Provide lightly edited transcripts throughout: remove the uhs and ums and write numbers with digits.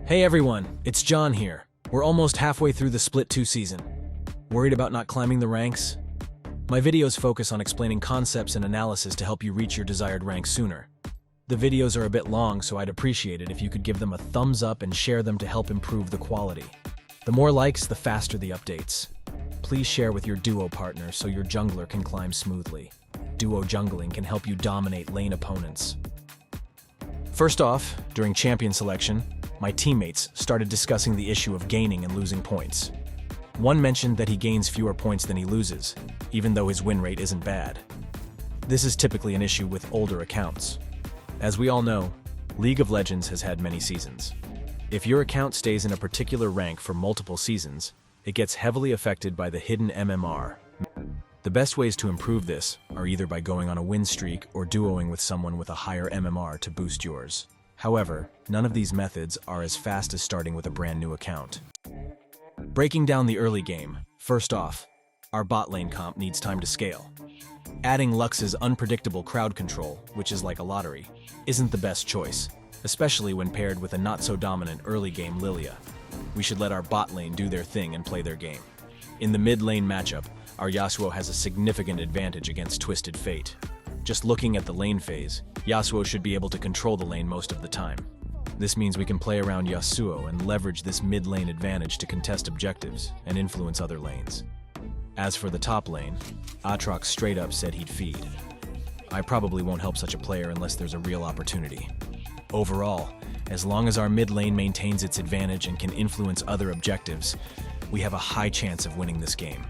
Hey everyone, it's John here. We're almost halfway through the Split 2 season. Worried about not climbing the ranks? My videos focus on explaining concepts and analysis to help you reach your desired rank sooner. The videos are a bit long, so I'd appreciate it if you could give them a thumbs up and share them to help improve the quality. The more likes, the faster the updates. Please share with your duo partner so your jungler can climb smoothly. Duo jungling can help you dominate lane opponents. First off, during champion selection, my teammates started discussing the issue of gaining and losing points. One mentioned that he gains fewer points than he loses, even though his win rate isn't bad. This is typically an issue with older accounts. As we all know, League of Legends has had many seasons. If your account stays in a particular rank for multiple seasons, it gets heavily affected by the hidden MMR. The best ways to improve this are either by going on a win streak or duoing with someone with a higher MMR to boost yours. However, none of these methods are as fast as starting with a brand new account. Breaking down the early game, first off, our bot lane comp needs time to scale. Adding Lux's unpredictable crowd control, which is like a lottery, isn't the best choice, especially when paired with a not-so-dominant early game Lilia. We should let our bot lane do their thing and play their game. In the mid lane matchup, our Yasuo has a significant advantage against Twisted Fate. Just looking at the lane phase, Yasuo should be able to control the lane most of the time. This means we can play around Yasuo and leverage this mid lane advantage to contest objectives and influence other lanes. As for the top lane, Aatrox straight up said he'd feed. I probably won't help such a player unless there's a real opportunity. Overall, as long as our mid lane maintains its advantage and can influence other objectives, we have a high chance of winning this game.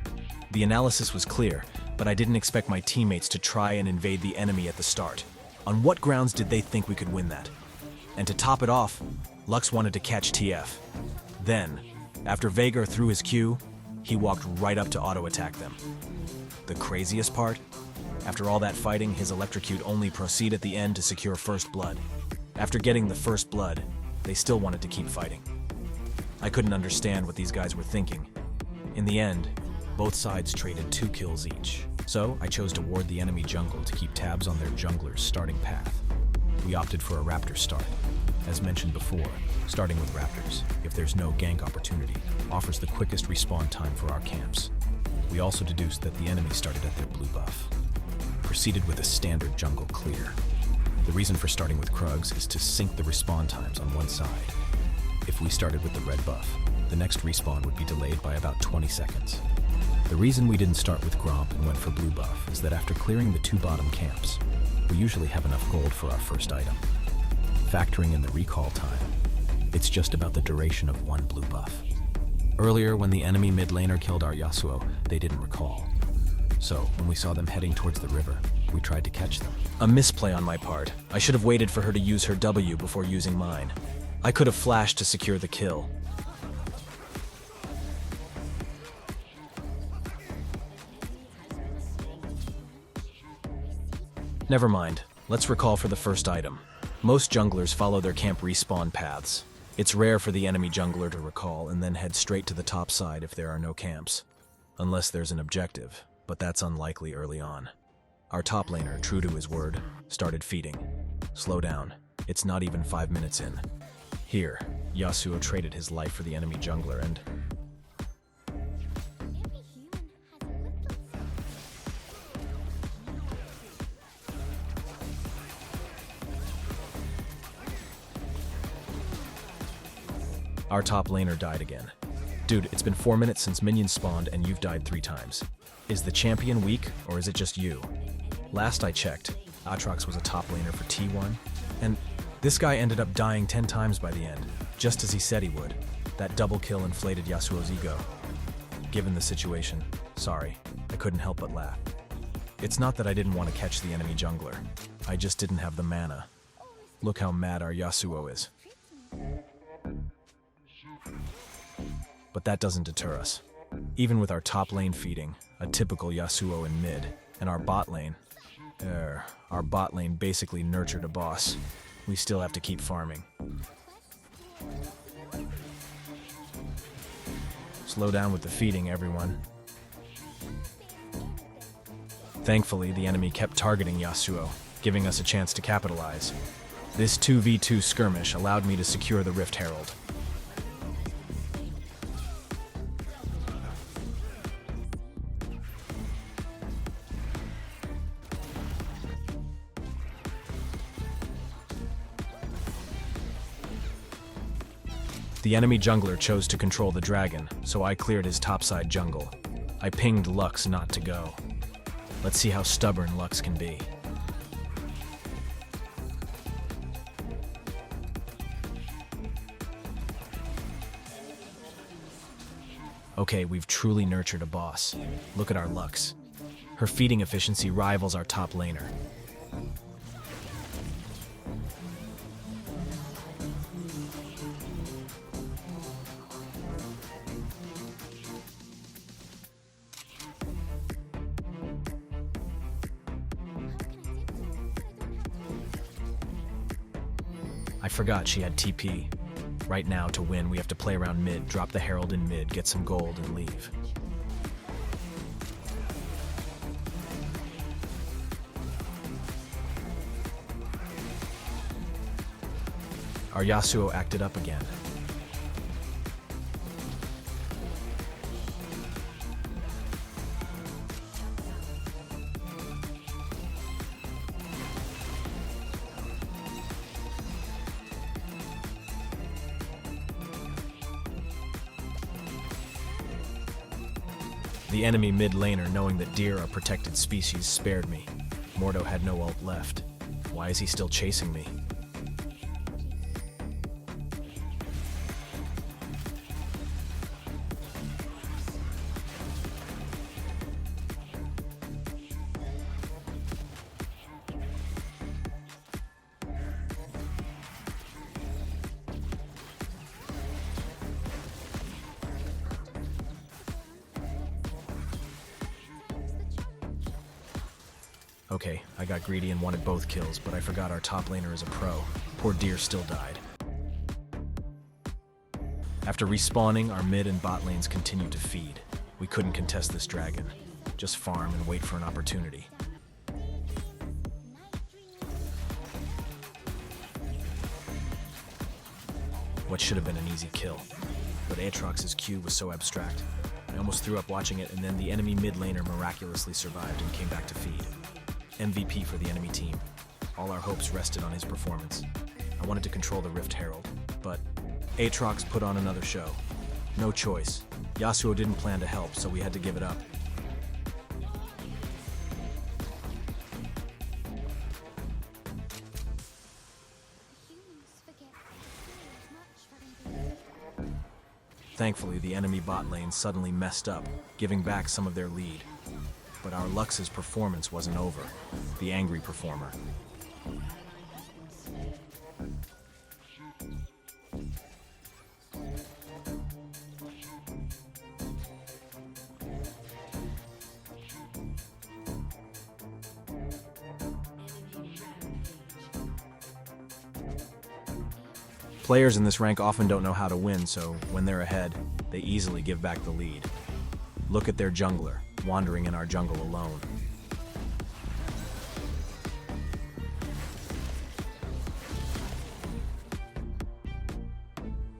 The analysis was clear, but I didn't expect my teammates to try and invade the enemy at the start. On what grounds did they think we could win that? And to top it off, Lux wanted to catch TF. Then, after Veigar threw his Q, he walked right up to auto-attack them. The craziest part? After all that fighting, his electrocute only proceed at the end to secure first blood. After getting the first blood, they still wanted to keep fighting. I couldn't understand what these guys were thinking. In the end, both sides traded 2 kills each. So I chose to ward the enemy jungle to keep tabs on their jungler's starting path. We opted for a Raptor start. As mentioned before, starting with Raptors, if there's no gank opportunity, offers the quickest respawn time for our camps. We also deduced that the enemy started at their blue buff. Proceeded with a standard jungle clear. The reason for starting with Krugs is to sync the respawn times on one side. If we started with the red buff, the next respawn would be delayed by about 20 seconds. The reason we didn't start with Gromp and went for blue buff is that after clearing the 2 bottom camps, we usually have enough gold for our first item. Factoring in the recall time, it's just about the duration of 1 blue buff. Earlier, when the enemy mid laner killed our Yasuo, they didn't recall. So, when we saw them heading towards the river, we tried to catch them. A misplay on my part. I should have waited for her to use her W before using mine. I could have flashed to secure the kill. Never mind, let's recall for the first item. Most junglers follow their camp respawn paths. It's rare for the enemy jungler to recall and then head straight to the top side if there are no camps. Unless there's an objective, but that's unlikely early on. Our top laner, true to his word, started feeding. Slow down, it's not even 5 minutes in. Here, Yasuo traded his life for the enemy jungler and... Our top laner died again. Dude, it's been 4 minutes since minions spawned and you've died 3 times. Is the champion weak, or is it just you? Last I checked, Aatrox was a top laner for T1, and this guy ended up dying 10 times by the end, just as he said he would. That double kill inflated Yasuo's ego. Given the situation, sorry, I couldn't help but laugh. It's not that I didn't want to catch the enemy jungler, I just didn't have the mana. Look how mad our Yasuo is. But that doesn't deter us. Even with our top lane feeding, a typical Yasuo in mid, and our bot lane basically nurtured a boss. We still have to keep farming. Slow down with the feeding, everyone. Thankfully, the enemy kept targeting Yasuo, giving us a chance to capitalize. This 2v2 skirmish allowed me to secure the Rift Herald. The enemy jungler chose to control the dragon, so I cleared his topside jungle. I pinged Lux not to go. Let's see how stubborn Lux can be. Okay, we've truly nurtured a boss. Look at our Lux. Her feeding efficiency rivals our top laner. I forgot she had TP. Right now, to win, we have to play around mid, drop the Herald in mid, get some gold, and leave. Our Yasuo acted up again. The enemy mid laner, knowing that deer are protected species, spared me. Mordo had no ult left. Why is he still chasing me? Okay, I got greedy and wanted both kills, but I forgot our top laner is a pro. Poor deer still died. After respawning, our mid and bot lanes continued to feed. We couldn't contest this dragon. Just farm and wait for an opportunity. What should have been an easy kill, but Aatrox's Q was so abstract. I almost threw up watching it, and then the enemy mid laner miraculously survived and came back to feed. MVP for the enemy team. All our hopes rested on his performance. I wanted to control the Rift Herald, but Aatrox put on another show. No choice. Yasuo didn't plan to help, so we had to give it up. Thankfully, the enemy bot lane suddenly messed up, giving back some of their lead. But our Lux's performance wasn't over. The angry performer. Players in this rank often don't know how to win, so when they're ahead, they easily give back the lead. Look at their jungler, wandering in our jungle alone.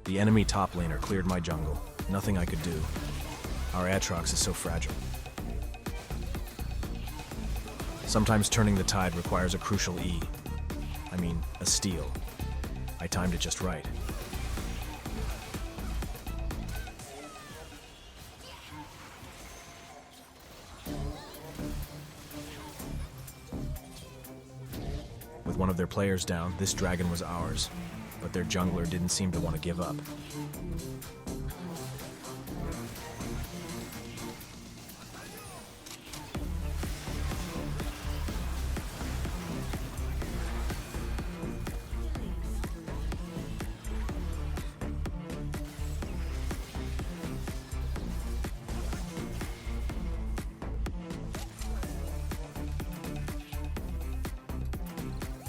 The enemy top laner cleared my jungle. Nothing I could do. Our Aatrox is so fragile. Sometimes turning the tide requires a crucial E. I mean, a steal. I timed it just right. With one of their players down, this dragon was ours, but their jungler didn't seem to want to give up.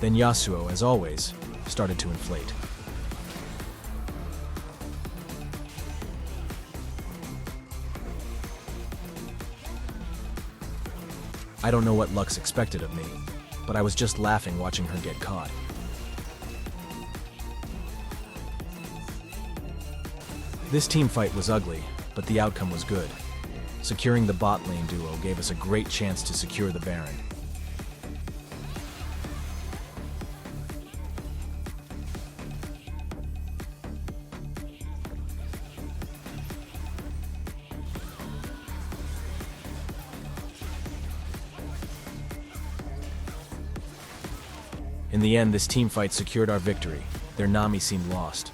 Then Yasuo, as always, started to inflate. I don't know what Lux expected of me, but I was just laughing watching her get caught. This team fight was ugly, but the outcome was good. Securing the bot lane duo gave us a great chance to secure the Baron. In the end, this team fight secured our victory. Their Nami seemed lost.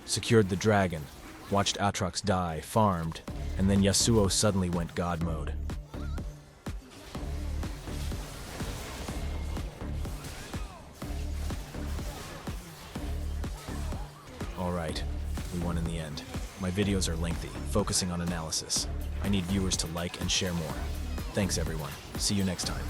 Secured the dragon, watched Aatrox die, farmed, and then Yasuo suddenly went god mode. Alright, we won in the end. My videos are lengthy, focusing on analysis. I need viewers to like and share more. Thanks everyone. See you next time.